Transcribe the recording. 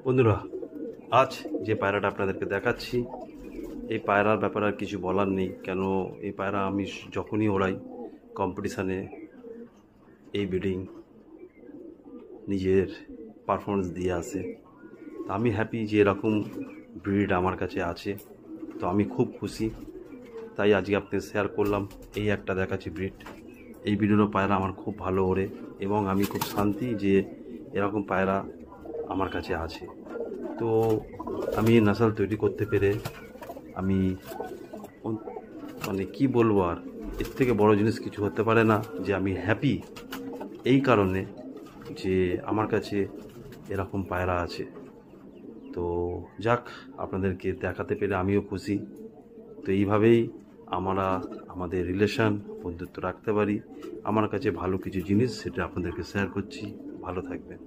বন্ধুরা, আজ যে পায়রাটা আপনাদেরকে দেখাচ্ছি, এই পায়রার ব্যাপারে আর কিছু বলার নেই। কেন, এই পায়রা আমি যখনই ওড়াই কম্পিটিশানে, এই ব্রিডিং নিজের পারফরমেন্স দিয়ে আসে। তো আমি হ্যাপি যে এরকম ব্রিড আমার কাছে আছে, তো আমি খুব খুশি। তাই আজকে আপনাকে শেয়ার করলাম। এই একটা দেখাচ্ছি ব্রিড। এই ব্রিডেরও পায়রা আমার খুব ভালো ওড়ে এবং আমি খুব শান্তি যে এরকম পায়রা আমার কাছে আছে। তো আমি এই নাসাল তৈরি করতে পেরে আমি মানে কি বলবো, আর এর থেকে বড় জিনিস কিছু হতে পারে না যে আমি হ্যাপি এই কারণে যে আমার কাছে এরকম পায়রা আছে। তো যাক, আপনাদেরকে দেখাতে পেরে আমিও খুশি। তো এইভাবেই আমরা আমাদের রিলেশন বন্ধুত্ব রাখতে পারি। আমার কাছে ভালো কিছু জিনিস সেটা আপনাদেরকে শেয়ার করছি। ভালো থাকবেন।